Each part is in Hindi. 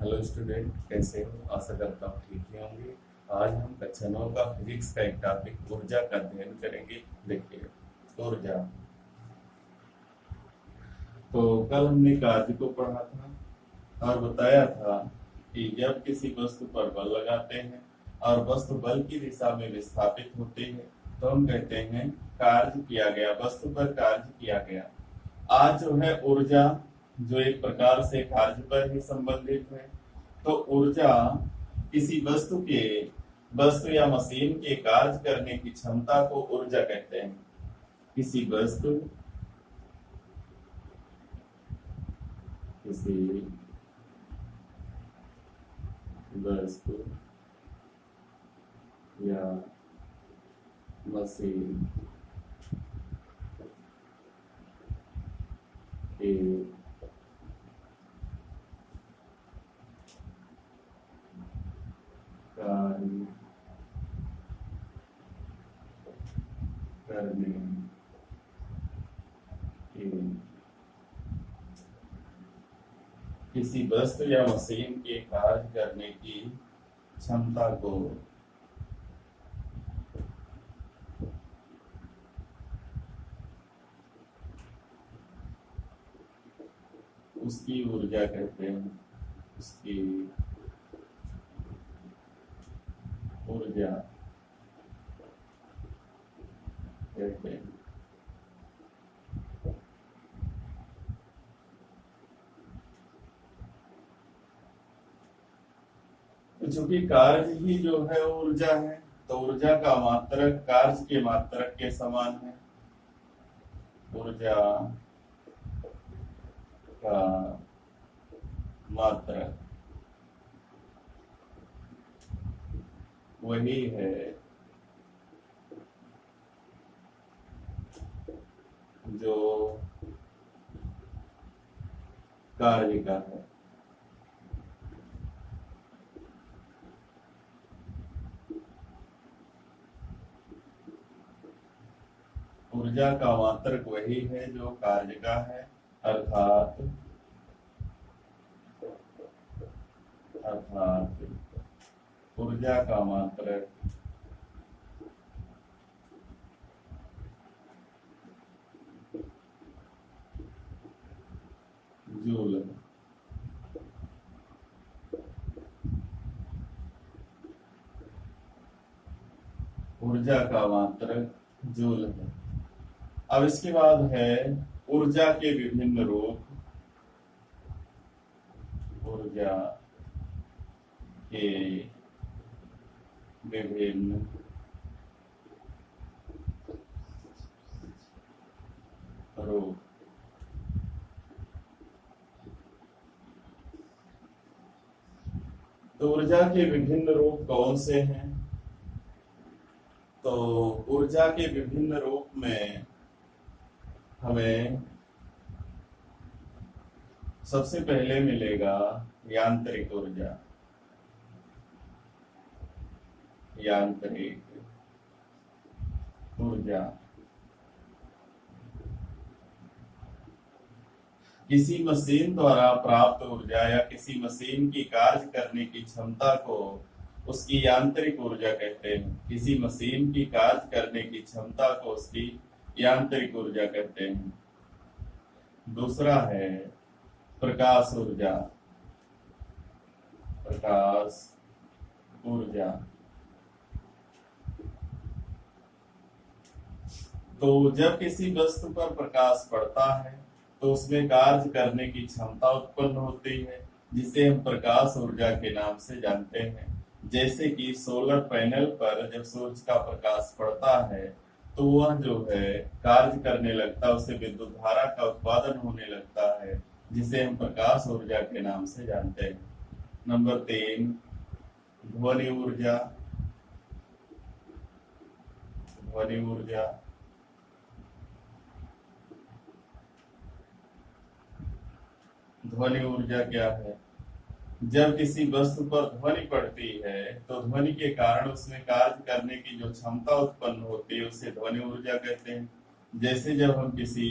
हेलो स्टूडेंट, कैसे हो? आशा करता हूँ ठीक ही होंगे। आज हम कक्षा 9 का फिजिक्स का एक टॉपिक ऊर्जा का अध्ययन करेंगे। देखिए, ऊर्जा। तो कल हमने कार्य को पढ़ा था और बताया था कि जब किसी वस्तु पर बल लगाते हैं और वस्तु बल की दिशा में विस्थापित होती है तो हम कहते हैं कार्य किया गया, वस्तु पर कार्य किया गया। आज जो है ऊर्जा, जो एक प्रकार से कार्य पर ही संबंधित है। तो ऊर्जा किसी वस्तु या मशीन के कार्य करने की क्षमता को ऊर्जा कहते हैं। किसी वस्तु या मशीन के कार्य करने की, किसी वस्तु या मशीन के कार्य करने की क्षमता को उसकी ऊर्जा कहते हैं। उसकी ऊर्जा कहते हैं। तो चूंकि कार्य ही जो है वो ऊर्जा है, तो ऊर्जा का मात्रक कार्य के मात्रक के समान है। ऊर्जा का मात्रक वही है जो कार्य का है। ऊर्जा का मात्रक वही है जो कार्य का है, अर्थात ऊर्जा का मात्रक जूल है। ऊर्जा का मात्रक जूल है। अब इसके बाद है ऊर्जा के विभिन्न रूप। ऊर्जा के विभिन्न रूप। तो ऊर्जा के विभिन्न रूप कौन से हैं? तो ऊर्जा के विभिन्न रूप में हमें सबसे पहले मिलेगा यांत्रिक ऊर्जा। यांत्रिक ऊर्जा किसी मशीन द्वारा प्राप्त ऊर्जा या किसी मशीन की कार्य करने की क्षमता को उसकी यांत्रिक ऊर्जा कहते हैं। किसी मशीन की कार्य करने की क्षमता को उसकी यांत्रिक ऊर्जा कहते हैं। दूसरा है प्रकाश ऊर्जा। प्रकाश ऊर्जा तो जब किसी वस्तु पर प्रकाश पड़ता है तो उसमें कार्य करने की क्षमता उत्पन्न होती है, जिसे हम प्रकाश ऊर्जा के नाम से जानते हैं। जैसे कि सोलर पैनल पर जब सूरज का प्रकाश पड़ता है तो वह जो है कार्य करने लगता है, उससे विद्युत धारा का उत्पादन होने लगता है, जिसे हम प्रकाश ऊर्जा के नाम से जानते हैं। नंबर 3, ध्वनि ऊर्जा। ध्वनि ऊर्जा ध्वनि ऊर्जा क्या है? जब किसी वस्तु पर ध्वनि पड़ती है तो ध्वनि के कारण उसमें कार्य करने की जो क्षमता उत्पन्न होती है उसे ध्वनि ऊर्जा कहते हैं। जैसे जब हम किसी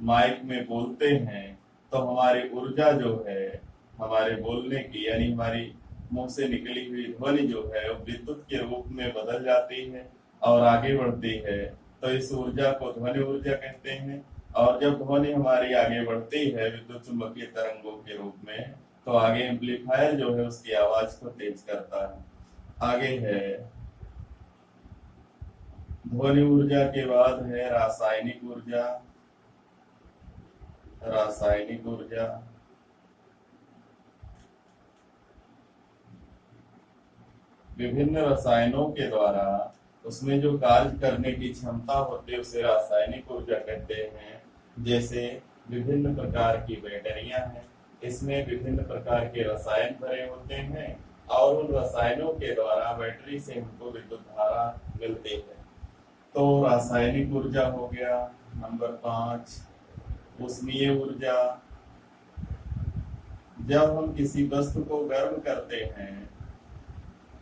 माइक में बोलते हैं तो हमारी ऊर्जा जो है हमारे बोलने की यानी हमारी मुंह से निकली हुई ध्वनि जो है वो विद्युत के रूप में बदल जाती है और आगे बढ़ती है, तो इस ऊर्जा को ध्वनि ऊर्जा कहते हैं। और जब ध्वनि हमारी आगे बढ़ती है विद्युत चुम्बकीय तरंगों के रूप में, तो आगे एम्पलीफायर जो है उसकी आवाज को तेज करता है। आगे है ध्वनि ऊर्जा के बाद है रासायनिक ऊर्जा। रासायनिक ऊर्जा विभिन्न रसायनों के द्वारा उसमें जो कार्य करने की क्षमता होती है उसे रासायनिक ऊर्जा कहते हैं। जैसे विभिन्न प्रकार की बैटरियां हैं, इसमें विभिन्न प्रकार के रसायन भरे होते हैं और उन रसायनों के द्वारा बैटरी से हमको विद्युत धारा मिलती है। तो रासायनिक ऊर्जा हो गया। नंबर 5 उष्मीय ऊर्जा। जब हम किसी वस्तु को गर्म करते हैं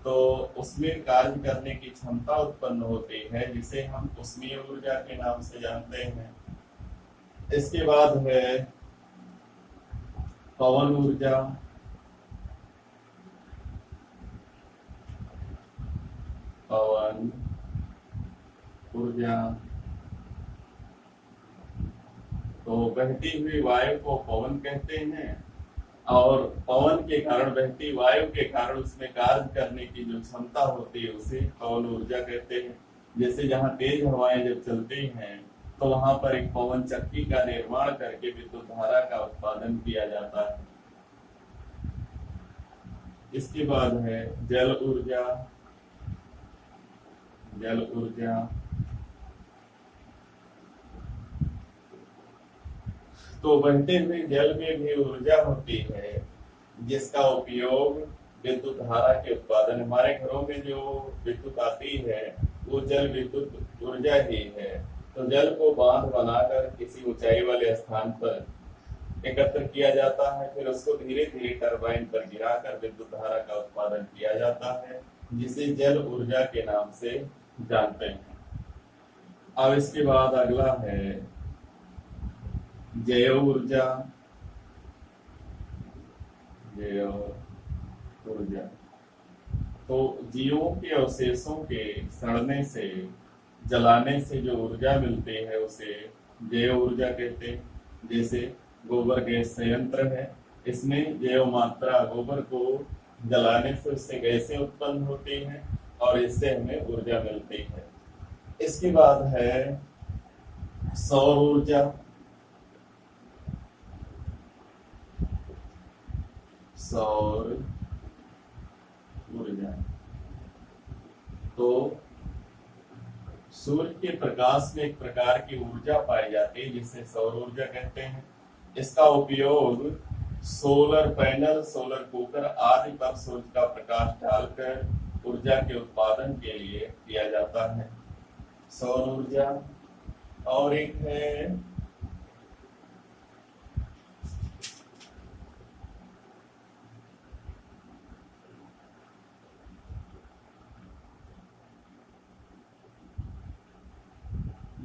तो उसमें कार्य करने की क्षमता उत्पन्न होती है, जिसे हम उष्मीय ऊर्जा के नाम से जानते हैं। इसके बाद है पवन ऊर्जा। पवन ऊर्जा तो बहती हुई वायु को पवन कहते हैं और पवन के कारण, बहती वायु के कारण उसमें कार्य करने की जो क्षमता होती है उसे पवन ऊर्जा कहते हैं। जैसे जहाँ तेज हवाएं जब चलती हैं तो वहां पर एक पवन चक्की का निर्माण करके विद्युत धारा का उत्पादन किया जाता है। इसके बाद है जल ऊर्जा। जल ऊर्जा तो बहते हुए जल में भी ऊर्जा होती है, जिसका उपयोग विद्युत धारा के उत्पादन, हमारे घरों में जो विद्युत आती है वो जल विद्युत ऊर्जा ही है। तो जल को बांध बनाकर किसी ऊंचाई वाले स्थान पर एकत्र किया जाता है, फिर उसको धीरे धीरे टरबाइन पर गिराकर विद्युत धारा का उत्पादन किया जाता है, जिसे जल ऊर्जा के नाम से जानते हैं। अब इसके बाद अगला है जैव ऊर्जा। जैव ऊर्जा तो जीवों के अवशेषों के सड़ने से, जलाने से जो ऊर्जा मिलती है उसे जैव ऊर्जा कहते हैं। जैसे गोबर गैस संयंत्र है, इसमें जैव मात्रा, गोबर को जलाने से उससे गैसें उत्पन्न होती हैं और इससे हमें ऊर्जा मिलती है। इसके बाद है सौर ऊर्जा। सौर ऊर्जा तो सूर्य के प्रकाश में एक प्रकार की ऊर्जा पाई जाती है जिसे सौर ऊर्जा कहते हैं। इसका उपयोग सोलर पैनल, सोलर कुकर आदि पर सूर्य का प्रकाश डालकर ऊर्जा के उत्पादन के लिए किया जाता है। सौर ऊर्जा और एक है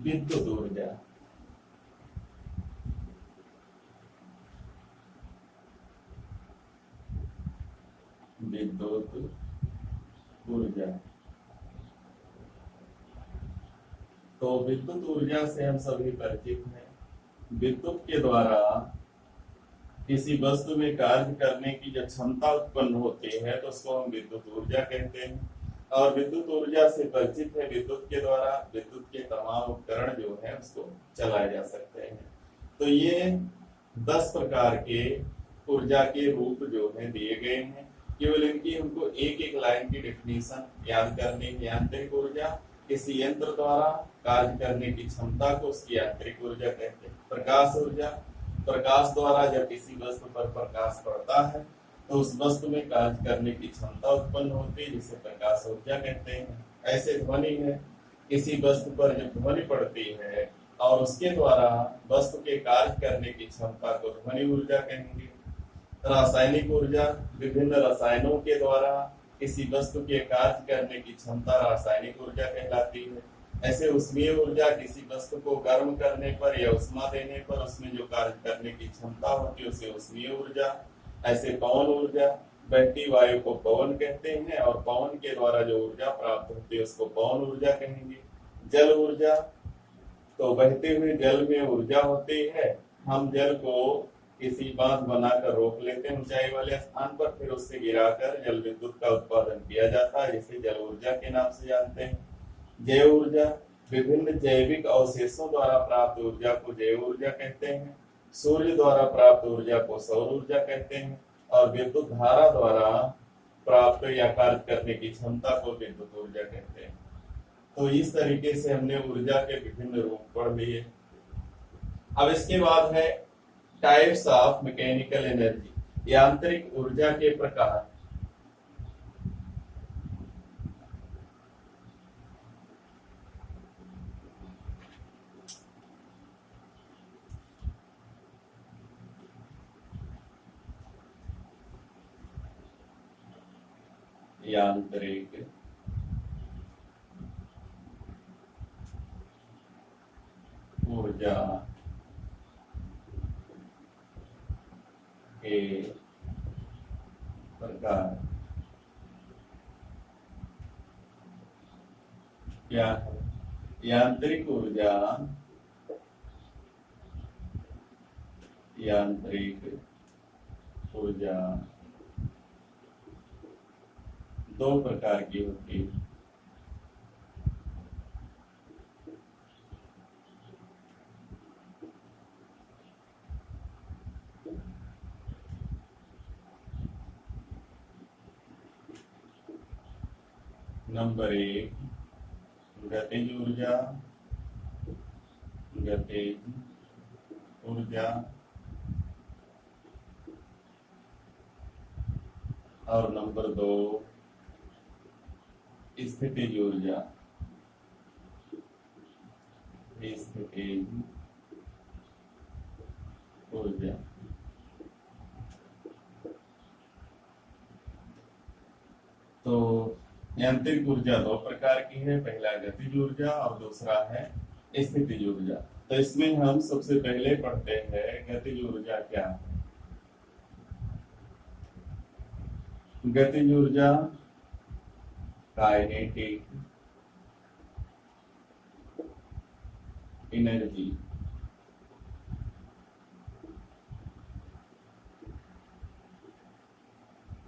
विद्युत ऊर्जा। विद्युत ऊर्जा तो विद्युत ऊर्जा से हम सभी परिचित हैं। विद्युत के द्वारा किसी वस्तु में कार्य करने की जब क्षमता उत्पन्न होती है तो उसको हम विद्युत ऊर्जा कहते हैं। और विद्युत ऊर्जा से परिचित है, विद्युत के द्वारा विद्युत के तमाम उपकरण जो है उसको चलाए जा सकते हैं। तो ये 10 प्रकार के ऊर्जा के रूप जो है दिए गए हैं। केवल इनकी हमको एक एक लाइन की डेफिनेशन याद करनी है। यांत्रिक ऊर्जा किसी यंत्र द्वारा कार्य करने की क्षमता को उसकी यांत्रिक ऊर्जा कहते हैं। प्रकाश ऊर्जा, प्रकाश द्वारा जब किसी वस्तु पर प्रकाश पड़ता है तो उस वस्तु में कार्य करने की क्षमता उत्पन्न होती है, जिसे प्रकाश ऊर्जा कहते हैं। ऐसे ध्वनि है, किसी वस्तु पर जब ध्वनि पड़ती है और उसके द्वारा वस्तु के कार्य करने की क्षमता को ध्वनि ऊर्जा कहेंगे। रासायनिक ऊर्जा, विभिन्न रसायनों के द्वारा किसी वस्तु के कार्य करने की क्षमता रासायनिक ऊर्जा कहलाती है। ऐसे उष्मीय ऊर्जा, किसी वस्तु को गर्म करने पर या उष्मा देने पर उसमें जो कार्य करने की क्षमता होती है उसे उष्मीय ऊर्जा ऐसे पवन ऊर्जा, बहती वायु को पवन कहते हैं और पवन के द्वारा जो ऊर्जा प्राप्त होती है उसको पवन ऊर्जा कहेंगे। जल ऊर्जा, तो बहते हुए जल में ऊर्जा होती है, हम जल को किसी बांध बनाकर रोक लेते हैं ऊंचाई वाले स्थान पर, फिर उससे गिराकर जल विद्युत का उत्पादन किया जाता है, जिसे जल ऊर्जा के नाम से जानते हैं। जैव ऊर्जा, विभिन्न जैविक अवशेषों द्वारा प्राप्त ऊर्जा को जैव ऊर्जा कहते हैं। सूर्य द्वारा प्राप्त ऊर्जा को सौर ऊर्जा कहते हैं और विद्युत धारा द्वारा प्राप्त या कार्य करने की क्षमता को विद्युत ऊर्जा कहते हैं। तो इस तरीके से हमने ऊर्जा के विभिन्न रूप पढ़ लिए। अब इसके बाद है टाइप्स ऑफ मैकेनिकल एनर्जी, यांत्रिक ऊर्जा के प्रकार। यांत्रिक ऊर्जा के प्रकार क्या है? यांत्रिक ऊर्जा, यांत्रिक ऊर्जा दो प्रकार की होती है। नंबर एक, गतिज ऊर्जा, गतिज ऊर्जा, और नंबर दो, स्थितिज ऊर्जा, स्थितिज ऊर्जा। तो यांत्रिक ऊर्जा दो प्रकार की है, पहला गतिज ऊर्जा और दूसरा है स्थितिज ऊर्जा। तो इसमें हम सबसे पहले पढ़ते हैं गतिज ऊर्जा क्या है। गतिज ऊर्जा काइनेटिक एनर्जी,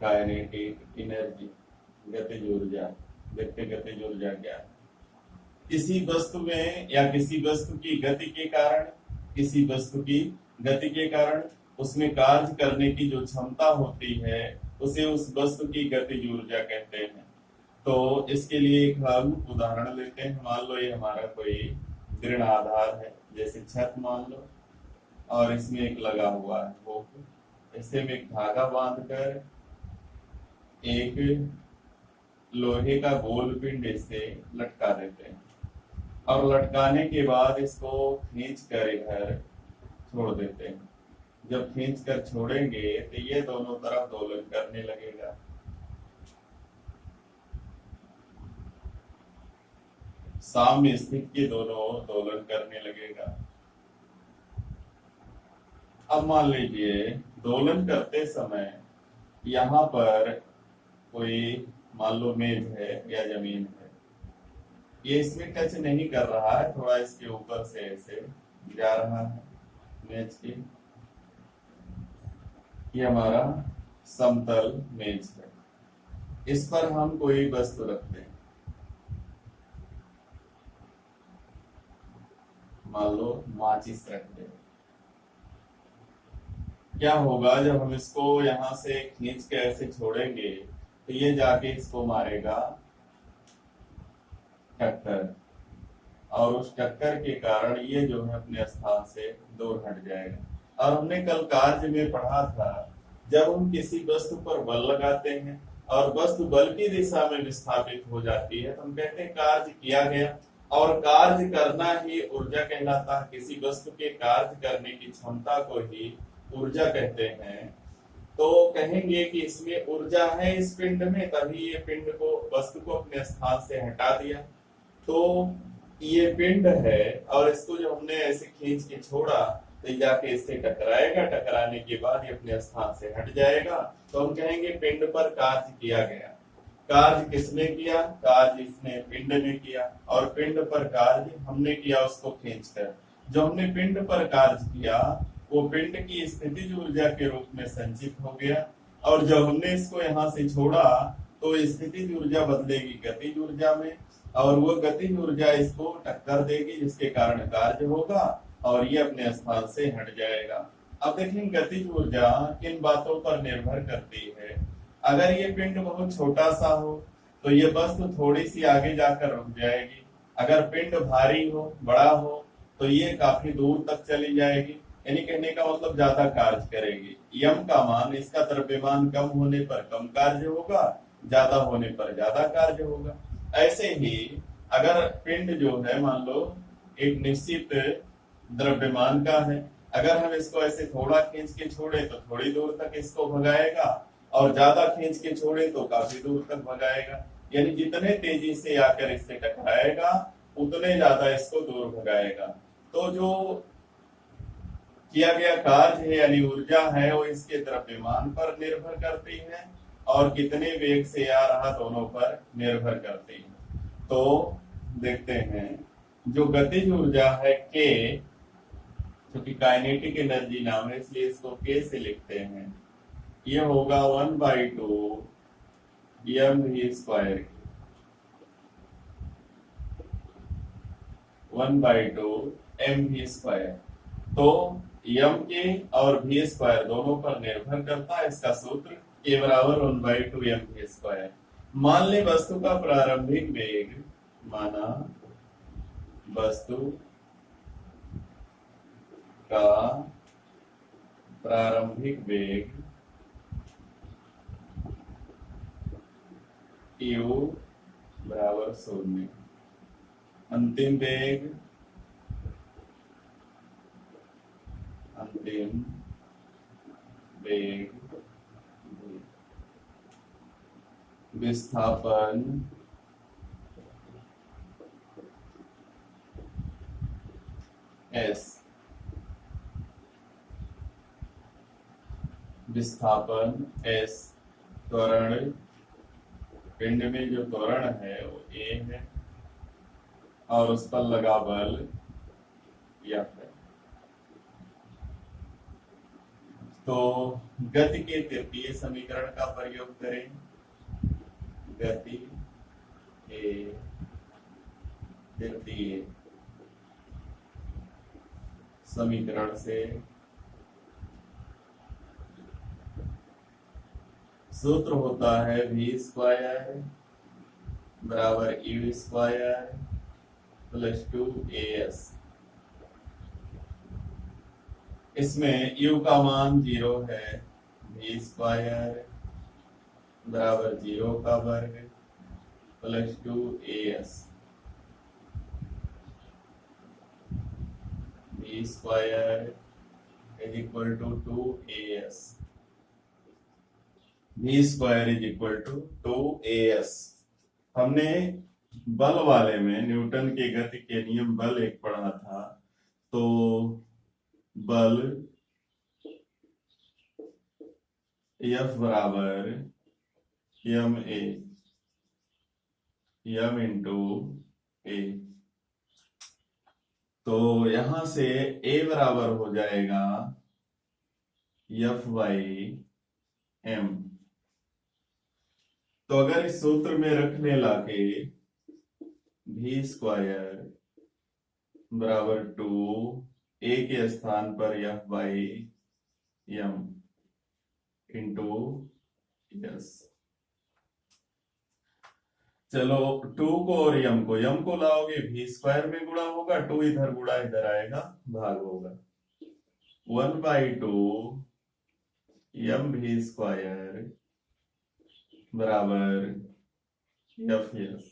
काइनेटिक एनर्जी, गतिज ऊर्जा। देखते गतिज ऊर्जा क्या है? किसी वस्तु में या किसी वस्तु की गति के कारण, किसी वस्तु की गति के कारण उसमें कार्य करने की जो क्षमता होती है उसे उस वस्तु की गतिज ऊर्जा कहते हैं। तो इसके लिए एक हम उदाहरण लेते हैं। मान लो ये हमारा कोई दृढ़ आधार है, जैसे छत मान लो, और इसमें एक लगा हुआ है वो, इसे में एक धागा बांधकर एक लोहे का गोल पिंड इससे लटका देते हैं और लटकाने के बाद इसको खींच कर इधर छोड़ देते हैं। जब खींच कर छोड़ेंगे तो ये दोनों तरफ दोलन करने लगेगा। साम्य स्थिति के दोनों दोलन करने लगेगा। अब मान लीजिए दोलन करते समय यहाँ पर कोई मान लो मेज है या जमीन है, ये इसमें टच नहीं कर रहा है, थोड़ा इसके ऊपर से ऐसे जा रहा है मेज की। ये हमारा समतल मेज है, इस पर हम कोई वस्तु रखते हैं, मान लो माचिस रखते हैं। क्या होगा जब हम इसको यहां से खींच के ऐसे छोड़ेंगे तो ये जाके इसको मारेगा टक्कर, और उस टक्कर के कारण ये जो है अपने स्थान से दूर हट जाएगा। और हमने कल कार्य में पढ़ा था, जब हम किसी वस्तु पर बल लगाते हैं और वस्तु बल की दिशा में विस्थापित हो जाती है तो हम कहते हैं कार्य किया गया। और कार्य करना ही ऊर्जा कहलाता है। किसी वस्तु के कार्य करने की क्षमता को ही ऊर्जा कहते हैं। तो कहेंगे कि इसमें ऊर्जा है इस पिंड में, तभी ये पिंड को, वस्तु को अपने स्थान से हटा दिया। तो ये पिंड है और इसको जब हमने ऐसे खींच के छोड़ा तो ये जाके इससे टकराएगा, टकराने के बाद ये अपने स्थान से हट जाएगा। तो हम कहेंगे पिंड पर कार्य किया गया। कार्य किसने किया? कार्य इसने पिंड ने किया, और पिंड पर कार्य हमने किया उसको खींचकर। जो हमने पिंड पर कार्य किया वो पिंड की स्थितिज ऊर्जा के रूप में संचित हो गया, और जब हमने इसको यहाँ से छोड़ा तो स्थितिज ऊर्जा बदलेगी गतिज ऊर्जा में, और वो गतिज ऊर्जा इसको टक्कर देगी जिसके कारण कार्य होगा और ये अपने स्थान से हट जाएगा। अब देखें गतिज ऊर्जा किन बातों पर निर्भर करती है। अगर ये पिंड बहुत छोटा सा हो तो ये वस्तु थोड़ी सी आगे जाकर रुक जाएगी। अगर पिंड भारी हो, बड़ा हो, तो ये काफी दूर तक चली जाएगी, यानी कहने का मतलब ज्यादा कार्य करेगी। यम का मान, इसका द्रव्यमान कम होने पर कम कार्य होगा, ज्यादा होने पर ज्यादा कार्य होगा। ऐसे ही अगर पिंड जो है मान लो एक निश्चित द्रव्यमान का है, अगर हम इसको ऐसे थोड़ा खींच के छोड़े तो थोड़ी दूर तक इसको भगाएगा, और ज्यादा खींच के छोड़े तो काफी दूर तक भगाएगा। यानी जितने तेजी से आकर इससे टकराएगा उतने ज्यादा इसको दूर भगाएगा। तो जो किया गया कार्य है यानी ऊर्जा है वो इसके द्रव्यमान पर निर्भर करती है और कितने वेग से आ रहा दोनों पर निर्भर करती है। तो देखते हैं जो गतिज ऊर्जा है के, क्योंकि काइनेटिक एनर्जी नाम है इसलिए इसको के से लिखते हैं, ये होगा 1/2 mv², 1/2 mv²। तो यम के और v² दोनों पर निर्भर करता है। इसका सूत्र के बराबर 1/2 mv²। मान ले वस्तु का प्रारंभिक वेग, माना वस्तु का प्रारंभिक वेग u बराबर 0, अंतिम वेग विस्थापन s, विस्थापन s, त्वरण, पिंड में जो त्वरण है वो a है और उस पर लगा बल F है। तो गति के तृतीय समीकरण का प्रयोग करें। गति के तृतीय समीकरण से सूत्र होता है v² बराबर u² + 2as। इसमें u का मान 0 है, v² बराबर 0 का वर्ग + 2as, v² = 2as, v² = 2as। हमने बल वाले में न्यूटन के गति के नियम बल एक पढ़ा था। तो बल F बराबर m × a। तो यहां से a बराबर हो जाएगा F/m। तो अगर इस सूत्र में रखने लाके v² बराबर 2, a के स्थान पर F/m × s। चलो 2 को और m को लाओगे v² में गुणा होगा, 2 इधर गुणा इधर आएगा, भाग होगा। 1/2 mv² बराबर Fs।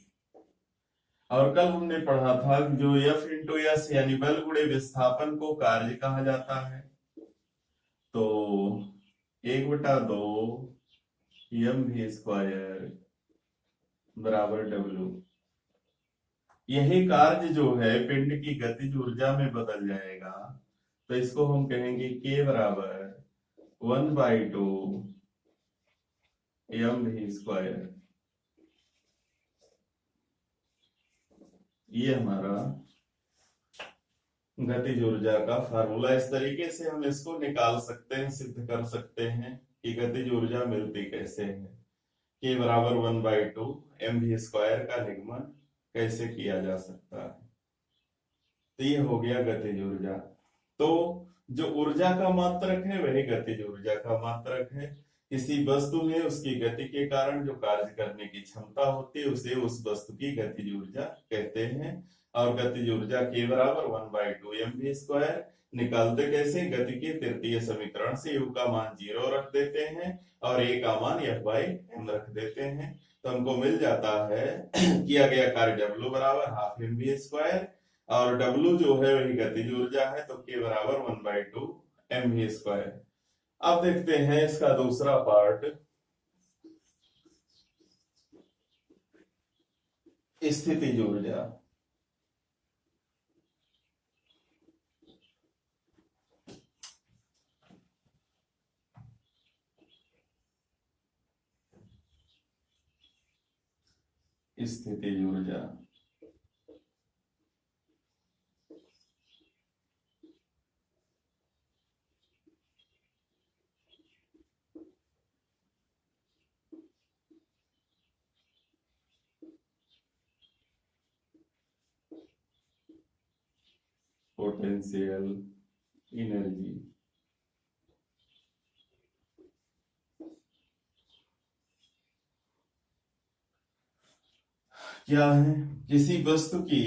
और कल हमने पढ़ा था जो F × S यानी बल गुणे विस्थापन को कार्य कहा जाता है। तो 1/2 mv² बराबर W। यही कार्य जो है पिंड की गतिज ऊर्जा में बदल जाएगा। तो इसको हम कहेंगे k बराबर 1/2 mv²। ये हमारा गतिज ऊर्जा का फार्मूला। इस तरीके से हम इसको निकाल सकते हैं, सिद्ध कर सकते हैं कि गतिज ऊर्जा मिलती कैसे है। के बराबर 1/2 mv² का निगमन कैसे किया जा सकता है। तो ये हो गया गतिज ऊर्जा। तो जो ऊर्जा का मात्रक है वही गतिज ऊर्जा का मात्रक है। किसी वस्तु में उसकी गति के कारण जो कार्य करने की क्षमता होती है उसे उस वस्तु की गतिज ऊर्जा कहते हैं। और गतिज ऊर्जा के बराबर 1/2 mv²। निकालते कैसे, गति के तृतीय समीकरण से u का मान 0 रख देते हैं और a का मान F/m रख देते हैं। तो हमको मिल जाता है किया गया कार्य W बराबर ½ mv²। और W जो है वही गतिज ऊर्जा है, तो K बराबर 1/2 mv²। अब देखते हैं इसका दूसरा पार्ट, स्थितिज ऊर्जा। स्थितिज ऊर्जा पोटेंशियल एनर्जी। क्या है, किसी वस्तु की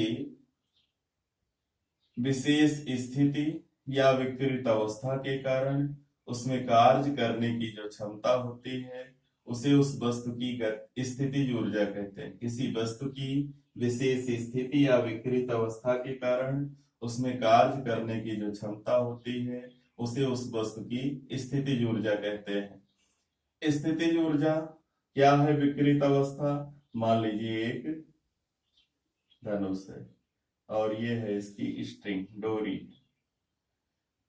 विशेष स्थिति या विकृत अवस्था के कारण उसमें कार्य करने की जो क्षमता होती है उसे उस वस्तु की स्थितिज ऊर्जा कहते हैं। किसी वस्तु की विशेष स्थिति या विकृत अवस्था के कारण उसमें कार्य करने की जो क्षमता होती है उसे उस वस्तु की स्थितिज ऊर्जा कहते हैं। स्थितिज ऊर्जा क्या है, विकृत अवस्था। मान लीजिए एक धनुष है और ये है इसकी स्ट्रिंग, डोरी।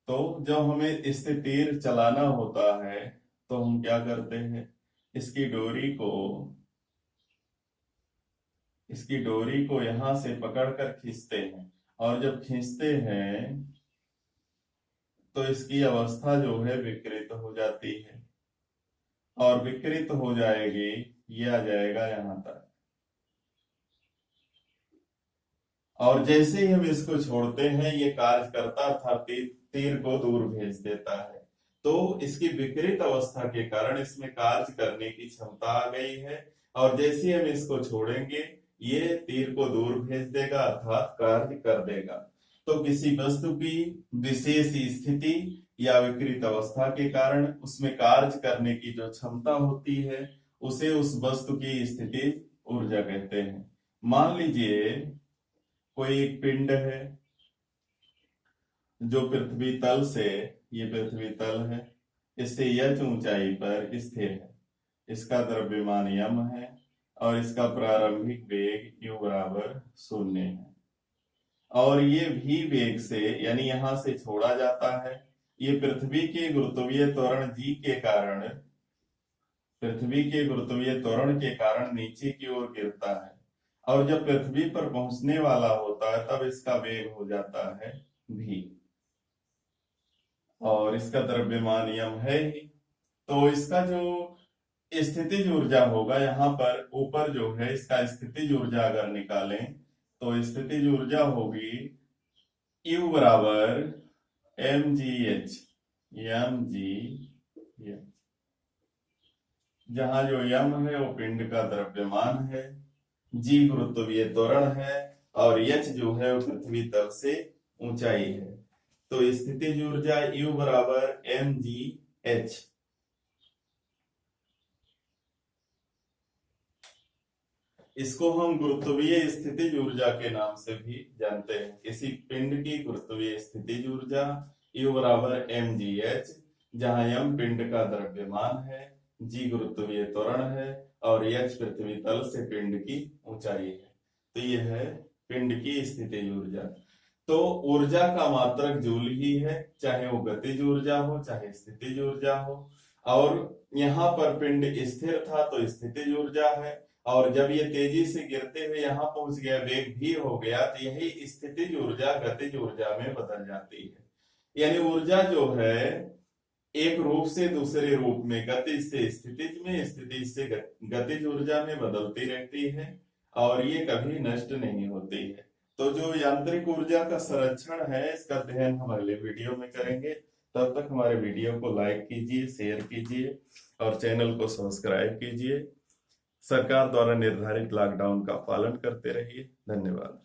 तो जब हमें इससे तीर चलाना होता है तो हम क्या करते हैं, इसकी डोरी को यहां से पकड़कर खींचते हैं। और जब खींचते हैं तो इसकी अवस्था जो है विकृत हो जाती है और विकृत हो जाएगी, ये आ जाएगा यहां तक। और जैसे ही हम इसको छोड़ते हैं ये कार्य करता अर्थात तीर को दूर भेज देता है। तो इसकी विकृत अवस्था के कारण इसमें कार्य करने की क्षमता आ गई है और जैसे ही हम इसको छोड़ेंगे ये तीर को दूर भेज देगा अर्थात कार्य कर देगा। तो किसी वस्तु की विशेष स्थिति या विकृत अवस्था के कारण उसमें कार्य करने की जो क्षमता होती है उसे उस वस्तु की स्थितिज ऊर्जा कहते हैं। मान लीजिए कोई एक पिंड है जो पृथ्वी तल से, ये पृथ्वी तल है, इससे h ऊंचाई पर स्थिर है। इसका द्रव्यमान m है और इसका प्रारंभिक वेग u बराबर 0 है। और ये v वेग से यानी यहां से छोड़ा जाता है। ये पृथ्वी के गुरुत्वीय त्वरण g के कारण, पृथ्वी के गुरुत्वीय त्वरण के कारण नीचे की ओर गिरता है और जब पृथ्वी पर पहुंचने वाला होता है तब इसका वेग हो जाता है v और इसका द्रव्यमान m है ही। तो इसका जो स्थितिज ऊर्जा होगा, यहाँ पर ऊपर जो है इसका स्थितिज ऊर्जा अगर निकालें तो स्थितिज ऊर्जा होगी U बराबर mgh, जहां जो m है वो पिंड का द्रव्यमान है, g गुरुत्वीय त्वरण है और h जो है वो पृथ्वी तल से ऊंचाई है। तो स्थितिज ऊर्जा U बराबर mgh। इसको हम गुरुत्वीय स्थितिज ऊर्जा के नाम से भी जानते हैं। किसी पिंड की गुरुत्वीय स्थितिज ऊर्जा U बराबर mgh, जहां m पिंड का द्रव्यमान है, g गुरुत्वीय त्वरण है और h पृथ्वी तल से पिंड की ऊंचाई है। तो यह है पिंड की स्थितिज ऊर्जा। तो ऊर्जा का मात्रक जूल ही है, चाहे वो गतिज ऊर्जा हो चाहे स्थितिज ऊर्जा हो। और यहाँ पर पिंड स्थिर था तो स्थितिज ऊर्जा है, और जब ये तेजी से गिरते हुए यहाँ पहुंच गया, वेग भी हो गया, तो यही स्थितिज ऊर्जा गतिज ऊर्जा में बदल जाती है। यानी ऊर्जा जो है एक रूप से दूसरे रूप में, गति से स्थितिज में, स्थिति से गतिज ऊर्जा में बदलती रहती है, और ये कभी नष्ट नहीं होती है। तो जो यांत्रिक ऊर्जा का संरक्षण है, इसका अध्ययन हम अगले वीडियो में करेंगे। तब तक हमारे वीडियो को लाइक कीजिए, शेयर कीजिए और चैनल को सब्सक्राइब कीजिए। सरकार द्वारा निर्धारित लॉकडाउन का पालन करते रहिए। धन्यवाद।